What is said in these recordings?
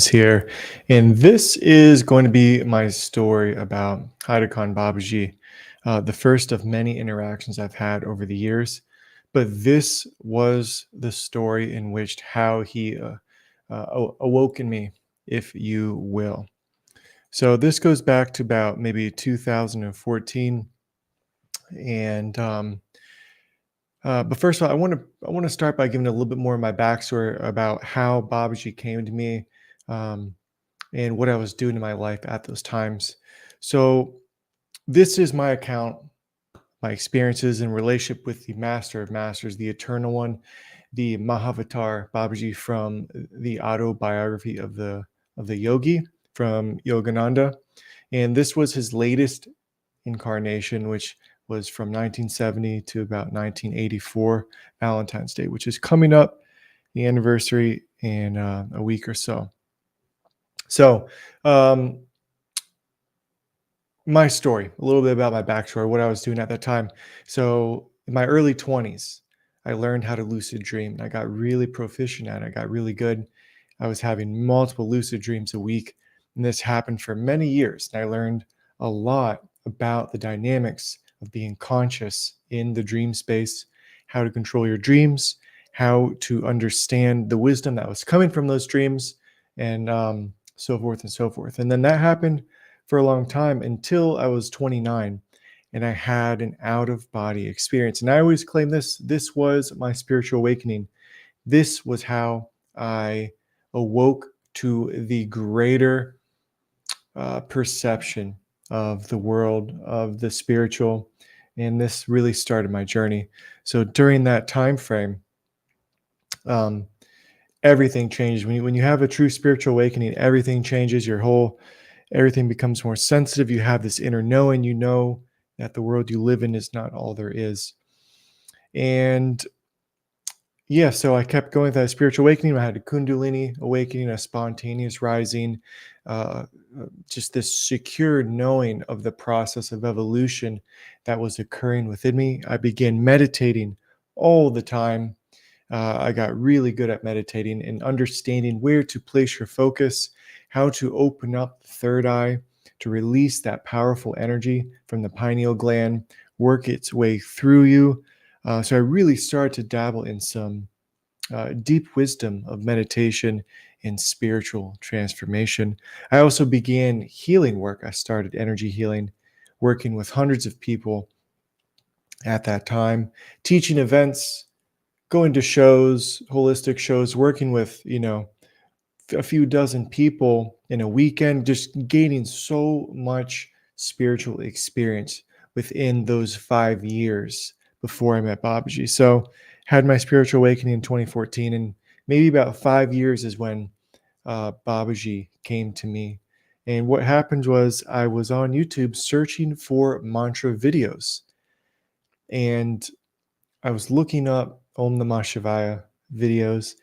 Here, and this is going to be my story about Haidakhan Babaji, the first of many interactions I've had over the years. But this was the story in which how he awoke in me, if you will. So this goes back to about maybe 2014, and but first of all, I want to start by giving a little bit more of my backstory about how Babaji came to me. Um, and what I was doing in my life at those times. So, this is my account, my experiences in relationship with the Master of Masters, the Eternal One, the Mahavatar Babaji from the autobiography of the yogi from Yogananda. And this was his latest incarnation, which was from 1970 to about 1984, Valentine's Day, which is coming up, the anniversary in a week or so. So, um, my story, a little bit about my backstory, what I was doing at that time. So, in my early 20s, I learned how to lucid dream and I got really proficient at it. I got really good. I was having multiple lucid dreams a week, and this happened for many years. And I learned a lot about the dynamics of being conscious in the dream space, how to control your dreams, how to understand the wisdom that was coming from those dreams, and so forth and so forth. And then that happened for a long time until I was 29 and I had an out of body experience. And I always claim this was my spiritual awakening. This was how I awoke to the greater perception of the world, of the spiritual. And this really started my journey. So during that time frame, um, everything changes. When you have a true spiritual awakening, everything changes. Everything becomes more sensitive. You have this inner knowing, you know that the world you live in is not all there is. And yeah, so I kept going with that spiritual awakening. I had a Kundalini awakening, a spontaneous rising, uh, just this secure knowing of the process of evolution that was occurring within me. I began meditating all the time. I got really good at meditating and understanding where to place your focus, how to open up the third eye to release that powerful energy from the pineal gland, work its way through you. So I really started to dabble in some deep wisdom of meditation and spiritual transformation. I also began healing work. I started energy healing, working with hundreds of people at that time, teaching events, going to shows, holistic shows, working with, a few dozen people in a weekend, just gaining so much spiritual experience within those 5 years before I met Babaji. So had my spiritual awakening in 2014, and maybe about 5 years is when Babaji came to me. And what happened was I was on YouTube searching for mantra videos, and I was looking up Om Namah Shivaya videos.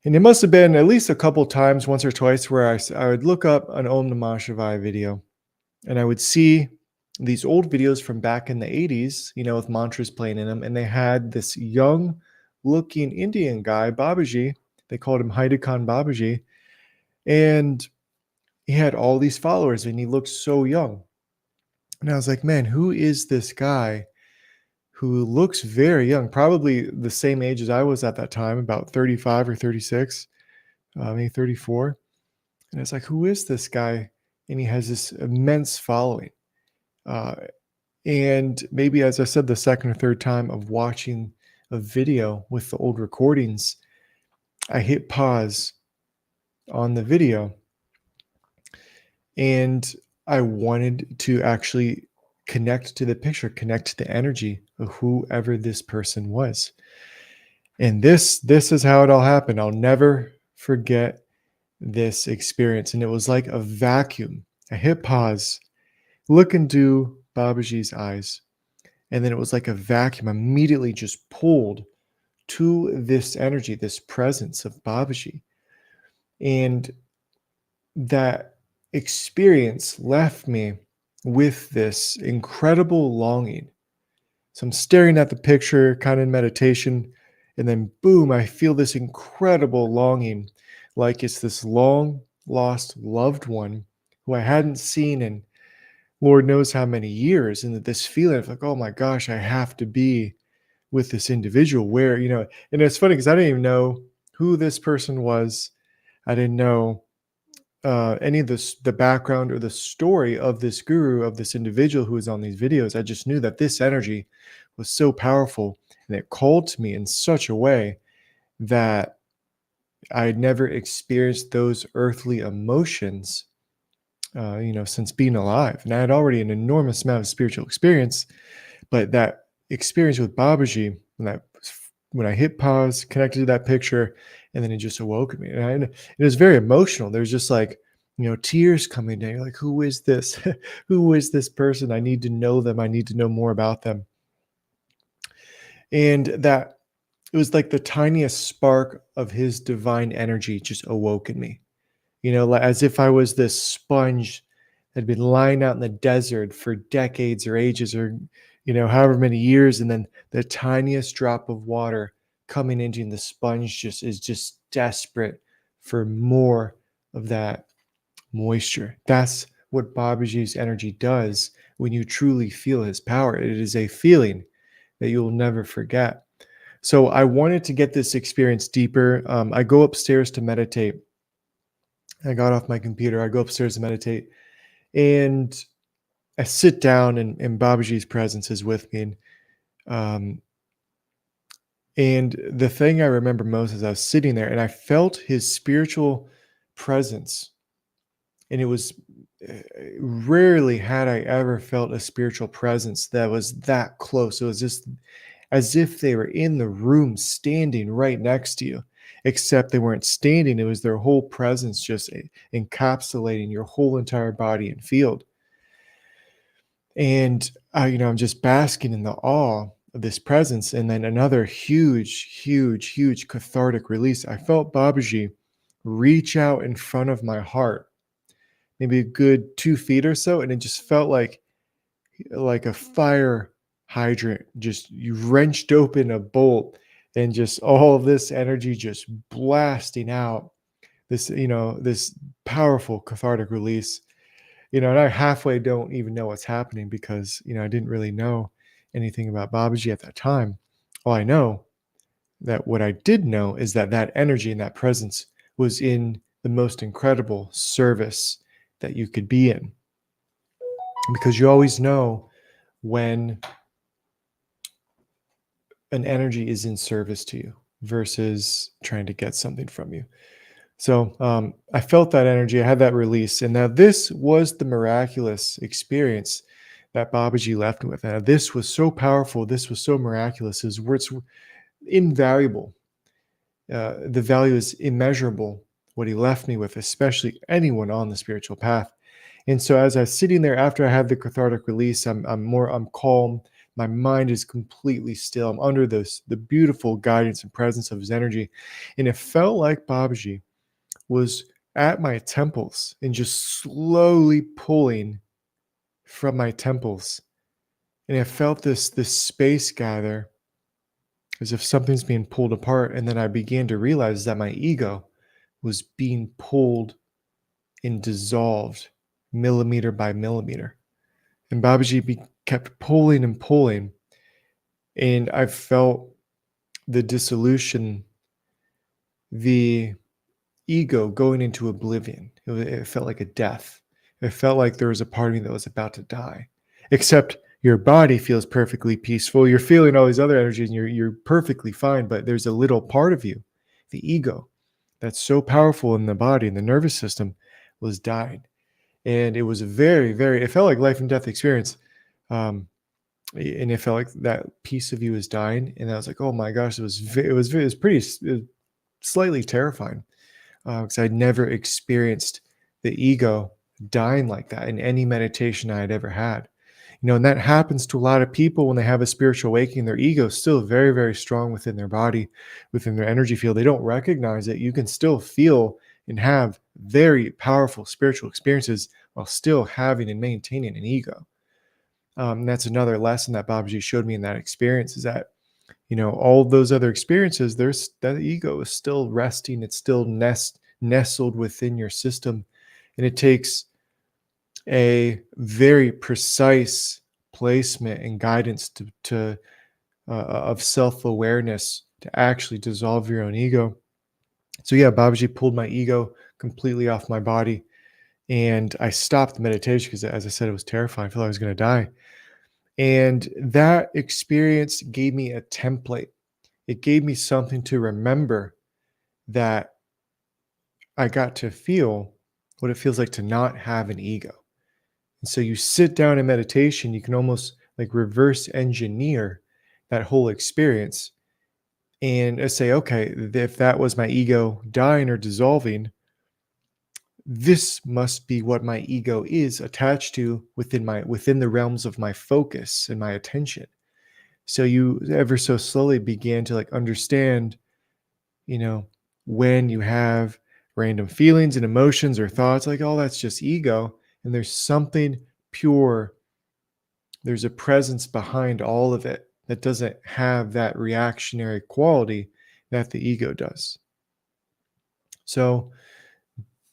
And it must have been at least a couple times, once or twice, where I would look up an Om Namah Shivaya video and I would see these old videos from back in the 80s, with mantras playing in them. And they had this young looking Indian guy, Babaji. They called him Haidakhan Babaji. And he had all these followers and he looked so young. And I was like, man, who is this guy who looks very young, probably the same age as I was at that time, about 35 or 36, maybe 34. And it's like, who is this guy? And he has this immense following. Uh, and maybe, as I said, the second or third time of watching a video with the old recordings, I hit pause on the video and I wanted to actually connect to the picture, connect to the energy of whoever this person was. And this is how it all happened. I'll never forget this experience. And it was like a vacuum. I hit pause, look into Babaji's eyes, and then it was like a vacuum immediately just pulled to this energy, this presence of Babaji. And that experience left me with this incredible longing. So I'm staring at the picture, kind of in meditation, and then boom, I feel this incredible longing like it's this long lost loved one who I hadn't seen in Lord knows how many years. And that this feeling of like, oh my gosh, I have to be with this individual where, and it's funny because I didn't even know who this person was. I didn't know any of this, the background or the story of this guru, of this individual who was on these videos. I just knew that this energy was so powerful and it called to me in such a way that I had never experienced those earthly emotions, since being alive. And I had already an enormous amount of spiritual experience, but that experience with Babaji, when I hit pause, connected to that picture, and then it just awoke me. And it was very emotional. There's just like, tears coming down. You're like, who is this? Who is this person? I need to know them. I need to know more about them. And that it was like the tiniest spark of his divine energy just awoke in me. Like as if I was this sponge that had been lying out in the desert for decades or ages or, however many years. And then the tiniest drop of water coming into and the sponge is just desperate for more of that moisture. That's what Babaji's energy does when you truly feel his power. It is a feeling that you'll never forget. So I wanted to get this experience deeper. I go upstairs to meditate. I got off my computer. I go upstairs to meditate, and I sit down, and Babaji's presence is with me. Um, and the thing I remember most is I was sitting there, and I felt his spiritual presence. And it was rarely had I ever felt a spiritual presence that was that close. It was just as if they were in the room standing right next to you, except they weren't standing. It was their whole presence just encapsulating your whole entire body and field. And I'm just basking in the awe of this presence. And then another huge, huge, huge cathartic release. I felt Babaji reach out in front of my heart, maybe a good 2 feet or so, and it just felt like a fire hydrant. Just you wrenched open a bolt, and just all of this energy just blasting out. This powerful cathartic release. And I halfway don't even know what's happening because I didn't really know anything about Babaji at that time. All I know that what I did know is that that energy and that presence was in the most incredible service that you could be in, because you always know when an energy is in service to you versus trying to get something from you. So I felt that energy. I had that release. And now this was the miraculous experience that Babaji left me with. And this was so powerful. This was so miraculous. It's invaluable. The value is immeasurable, what he left me with, especially anyone on the spiritual path. And so as I was sitting there after I had the cathartic release, I'm calm. My mind is completely still. I'm under the beautiful guidance and presence of his energy. And it felt like Babaji was at my temples and just slowly pulling from my temples. And I felt this space gather as if something's being pulled apart. And then I began to realize that my ego was being pulled and dissolved millimeter by millimeter. And Babaji kept pulling and pulling. And I felt the dissolution, the ego going into oblivion. It felt like a death. It felt like there was a part of me that was about to die. Except your body feels perfectly peaceful. You're feeling all these other energies and you're perfectly fine, but there's a little part of you, the ego, that's so powerful in the body and the nervous system, was dying. And it was a very, very, it felt like life and death experience. And it felt like that piece of you was dying. And I was like, oh my gosh, it was pretty slightly terrifying. Because I'd never experienced the ego dying like that in any meditation I had ever had. And that happens to a lot of people when they have a spiritual awakening. Their ego is still very, very strong within their body, within their energy field. They don't recognize it. You can still feel and have very powerful spiritual experiences while still having and maintaining an ego. That's another lesson that Babaji showed me in that experience, is that all those other experiences, that ego is still resting. It's still nestled within your system. And it takes a very precise placement and guidance of self-awareness to actually dissolve your own ego. So yeah, Babaji pulled my ego completely off my body, and I stopped the meditation because, as I said, it was terrifying. I felt like I was going to die. And that experience gave me a template. It gave me something to remember, that I got to feel what it feels like to not have an ego. And so you sit down in meditation, you can almost like reverse engineer that whole experience and say, okay, if that was my ego dying or dissolving, this must be what my ego is attached to within the realms of my focus and my attention. So you ever so slowly began to like understand, you know, when you have random feelings and emotions or thoughts, like, oh, that's just ego. And there's something pure, there's a presence behind all of it that doesn't have that reactionary quality that the ego does. So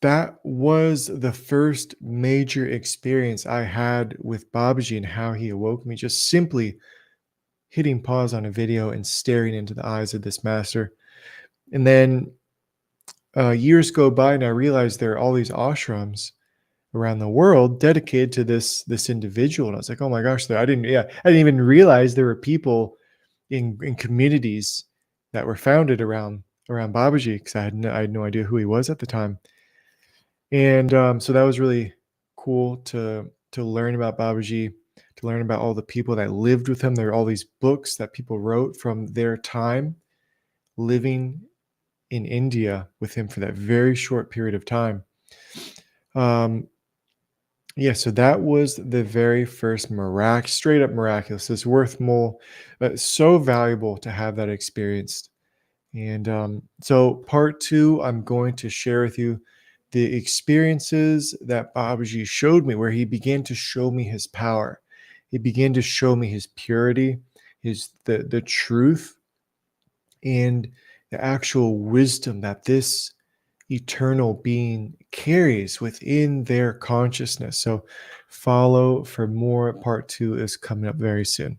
that was the first major experience I had with Babaji and how he awoke me, just simply hitting pause on a video and staring into the eyes of this master. And then years go by, and I realized there are all these ashrams around the world dedicated to this individual. And I was like, oh my gosh, I didn't even realize there were people in communities that were founded around Babaji, because I had no idea who he was at the time. And so that was really cool to learn about Babaji, to learn about all the people that lived with him. There are all these books that people wrote from their time living in India with him for that very short period of time. Um, yeah, so that was the very first straight up miraculous. It's worth more, so valuable to have that experienced. And so, part two, I'm going to share with you the experiences that Babaji showed me, where he began to show me his power. He began to show me his purity, the truth, and the actual wisdom that this eternal being carries within their consciousness. So, follow for more. Part two is coming up very soon.